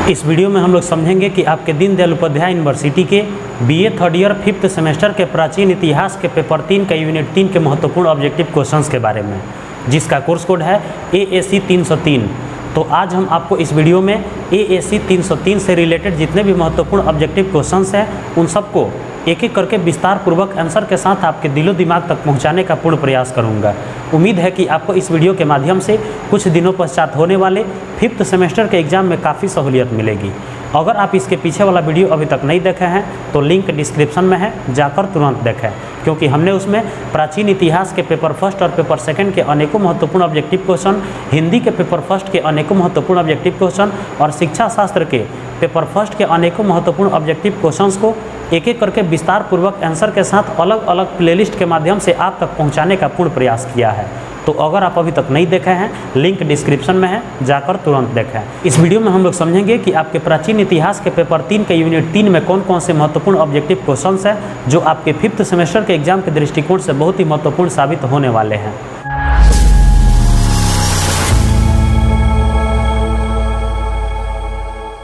इस वीडियो में हम लोग समझेंगे कि आपके दीनदयाल उपाध्याय यूनिवर्सिटी के BA third year 5th semester के प्राचीन इतिहास के पेपर 3 का यूनिट 3 के महत्वपूर्ण ऑब्जेक्टिव क्वेश्चंस के बारे में, जिसका कोर्स कोड है AAC 303। तो आज हम आपको इस वीडियो में AAC 303 से रिलेटेड जितने भी महत्वपूर्ण ऑब्जेक्टिव क्वेश्चंस हैं उन सबको एक एक करके विस्तार पूर्वक आंसर के साथ आपके दिलो दिमाग तक पहुंचाने का पूर्ण प्रयास करूंगा। उम्मीद है कि आपको इस वीडियो के माध्यम से कुछ दिनों पश्चात होने वाले 5th सेमेस्टर के एग्ज़ाम में काफ़ी सहूलियत मिलेगी। अगर आप इसके पीछे वाला वीडियो अभी तक नहीं देखे हैं तो लिंक डिस्क्रिप्शन में है, जाकर तुरंत देखें, क्योंकि हमने उसमें प्राचीन इतिहास के पेपर फर्स्ट और पेपर सेकंड के अनेकों महत्वपूर्ण ऑब्जेक्टिव क्वेश्चन, हिंदी के पेपर फर्स्ट के अनेकों महत्वपूर्ण ऑब्जेक्टिव क्वेश्चन और शिक्षा शास्त्र के पेपर फर्स्ट के अनेकों महत्वपूर्ण ऑब्जेक्टिव क्वेश्चंस को एक एक करके विस्तार पूर्वक आंसर के साथ अलग अलग प्लेलिस्ट के माध्यम से आप तक पहुंचाने का पूर्ण प्रयास किया है। तो अगर आप अभी तक नहीं देखे हैं, लिंक डिस्क्रिप्शन में है, जाकर तुरंत देखें। इस वीडियो में हम लोग समझेंगे कि आपके प्राचीन इतिहास के पेपर 3 के यूनिट 3 में कौन कौन से महत्वपूर्ण ऑब्जेक्टिव क्वेश्चंस हैं जो आपके 5th सेमेस्टर के एग्जाम के दृष्टिकोण से बहुत ही महत्वपूर्ण साबित होने वाले हैं।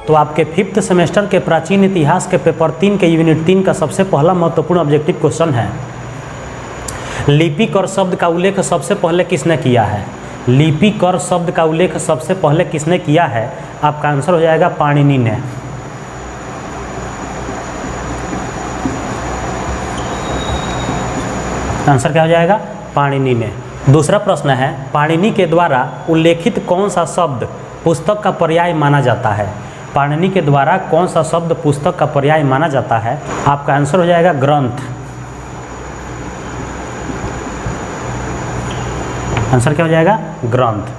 तो आपके 5th सेमेस्टर के प्राचीन इतिहास के पेपर 3 के यूनिट 3 का सबसे पहला महत्वपूर्ण ऑब्जेक्टिव क्वेश्चन है, लिपिक और शब्द का उल्लेख सबसे पहले किसने किया है? लिपिक और शब्द का उल्लेख सबसे पहले किसने किया है? आपका आंसर हो जाएगा पाणिनि ने। आंसर क्या हो जाएगा? पाणिनि ने। दूसरा प्रश्न है, पाणिनि के द्वारा उल्लेखित कौन सा शब्द पुस्तक का पर्याय माना जाता है? पाणिनि के द्वारा कौन सा शब्द पुस्तक का पर्याय माना जाता है? आपका आंसर हो जाएगा ग्रंथ। आंसर क्या हो जाएगा? ग्रंथ।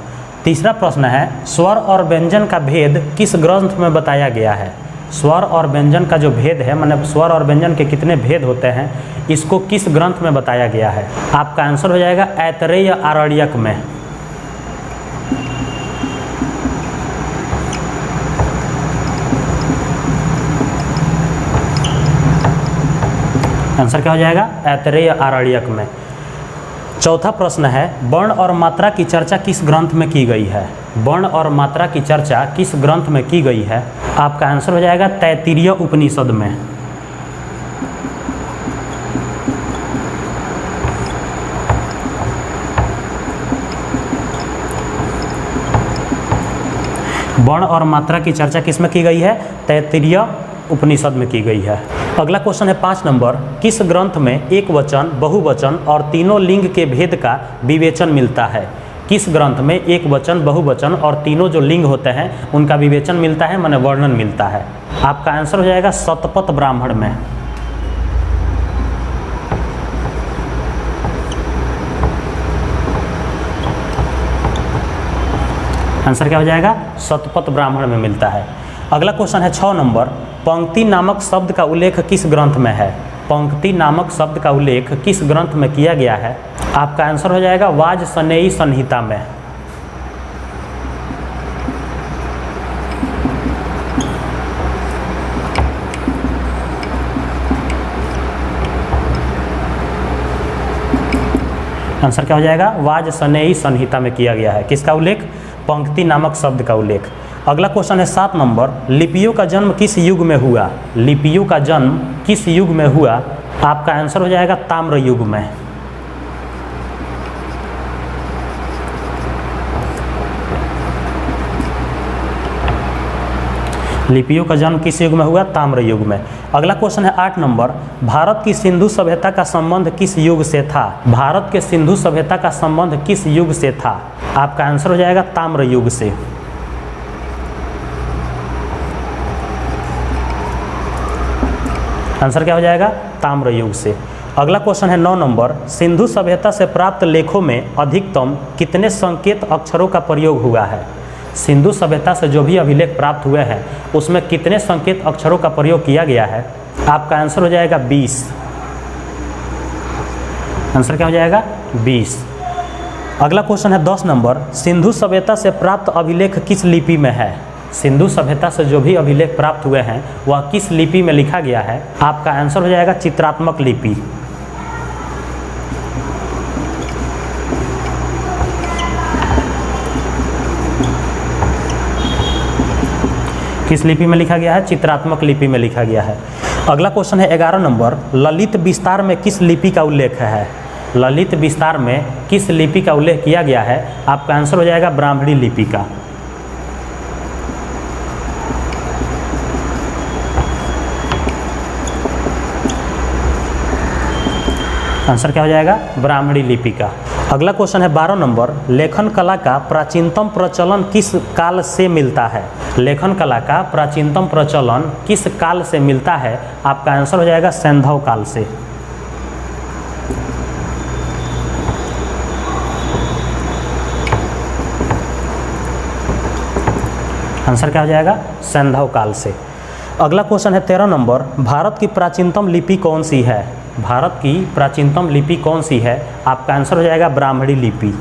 तीसरा प्रश्न है, स्वर और व्यंजन का भेद किस ग्रंथ में बताया गया है? स्वर और व्यंजन का जो भेद है, मतलब स्वर और व्यंजन के कितने भेद होते हैं, इसको किस ग्रंथ में बताया गया है? आपका आंसर हो जाएगा ऐतरेय आरण्यक में। आंसर क्या हो जाएगा? ऐतरेय आरण्यक में। चौथा प्रश्न है, वर्ण और मात्रा की चर्चा किस ग्रंथ में की गई है? वर्ण और मात्रा की चर्चा किस ग्रंथ में की गई है? आपका आंसर हो जाएगा तैत्तिरीय उपनिषद में। वर्ण और मात्रा की चर्चा किस में की गई है? तैत्तिरीय उपनिषद में की गई है। अगला क्वेश्चन है 5 नंबर, किस ग्रंथ में एक वचन, बहुवचन और तीनों लिंग के भेद का विवेचन मिलता है? किस ग्रंथ में एक वचन, बहुवचन और तीनों जो लिंग होते हैं उनका विवेचन मिलता है, माने वर्णन मिलता है? आपका आंसर हो जाएगा शतपथ ब्राह्मण में। आंसर क्या हो जाएगा? शतपथ ब्राह्मण में मिलता है। अगला क्वेश्चन है 6 नंबर, पंक्ति नामक शब्द का उल्लेख किस ग्रंथ में है? पंक्ति नामक शब्द का उल्लेख किस ग्रंथ में किया गया है? आपका आंसर हो जाएगा वाजसनेयी संहिता में। आंसर क्या हो जाएगा? वाजसनेयी संहिता में किया गया है। किसका उल्लेख? पंक्ति नामक शब्द का उल्लेख। अगला क्वेश्चन है 7 नंबर, लिपियों का जन्म किस युग में हुआ? लिपियों का जन्म किस युग में हुआ? आपका आंसर हो जाएगा ताम्र युग में। लिपियों का जन्म किस युग में हुआ? ताम्र युग में। अगला क्वेश्चन है 8 नंबर, भारत की सिंधु सभ्यता का संबंध किस युग से था? भारत के सिंधु सभ्यता का संबंध किस युग से था? आपका आंसर हो जाएगा ताम्र युग से। आंसर क्या हो जाएगा? ताम्र युग से। अगला क्वेश्चन है 9 नंबर, सिंधु सभ्यता से प्राप्त लेखों में अधिकतम कितने संकेत अक्षरों का प्रयोग हुआ है? सिंधु सभ्यता से जो भी अभिलेख प्राप्त हुए हैं उसमें कितने संकेत अक्षरों का प्रयोग किया गया है? आपका आंसर हो जाएगा 20। आंसर क्या हो जाएगा? 20। अगला क्वेश्चन है 10 नंबर, सिंधु सभ्यता से प्राप्त अभिलेख किस लिपि में है? सिंधु सभ्यता से जो भी अभिलेख प्राप्त हुए हैं वह किस लिपि में लिखा गया है? आपका आंसर हो जाएगा चित्रात्मक लिपि। किस लिपि में लिखा गया है? चित्रात्मक लिपि में लिखा गया है। अगला क्वेश्चन है 11 नंबर, ललित विस्तार में किस लिपि का उल्लेख है? ललित विस्तार में किस लिपि का उल्लेख किया गया है? आपका आंसर हो जाएगा ब्राह्मणी लिपि का। आंसर क्या हो जाएगा? ब्राह्मणी लिपि का। अगला क्वेश्चन है 12 नंबर, लेखन कला का प्राचीनतम प्रचलन किस काल से मिलता है? लेखन कला का प्राचीनतम प्रचलन किस काल से मिलता है? आपका आंसर हो जाएगा सैंधव काल से। आंसर क्या हो जाएगा? सैंधव काल से। अगला क्वेश्चन है 13 नंबर, भारत की प्राचीनतम लिपि कौन सी है? भारत की प्राचीनतम लिपि कौन सी है? आपका आंसर हो जाएगा ब्राह्मणी लिपि।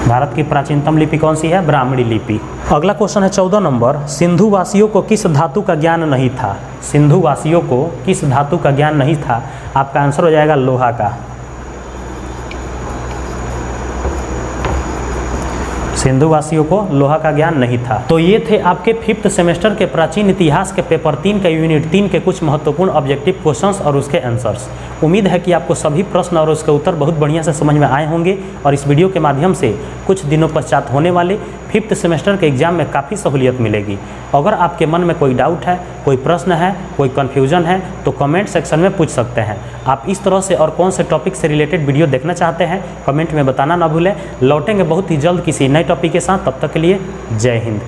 भारत की प्राचीनतम लिपि कौन सी है? ब्राह्मणी लिपि। अगला क्वेश्चन है 14 नंबर, सिंधु वासियों को किस धातु का ज्ञान नहीं था? सिंधु वासियों को किस धातु का ज्ञान नहीं था? आपका आंसर हो जाएगा लोहा का। सिंधु वासियों को लोहा का ज्ञान नहीं था। तो ये थे आपके 5th सेमेस्टर के प्राचीन इतिहास के पेपर 3 का यूनिट 3 के कुछ महत्वपूर्ण ऑब्जेक्टिव क्वेश्चंस और उसके आंसर्स। उम्मीद है कि आपको सभी प्रश्न और उसके उत्तर बहुत बढ़िया से समझ में आए होंगे और इस वीडियो के माध्यम से कुछ दिनों पश्चात होने वाले 5th सेमेस्टर के एग्जाम में काफ़ी सहूलियत मिलेगी। अगर आपके मन में कोई डाउट है, कोई प्रश्न है, कोई कन्फ्यूजन है तो कमेंट सेक्शन में पूछ सकते हैं। आप इस तरह से और कौन से टॉपिक से रिलेटेड वीडियो देखना चाहते हैं कमेंट में बताना ना भूलें। लौटेंगे बहुत ही जल्द किसी नए टॉपिक के साथ, तब तक के लिए जय हिंद।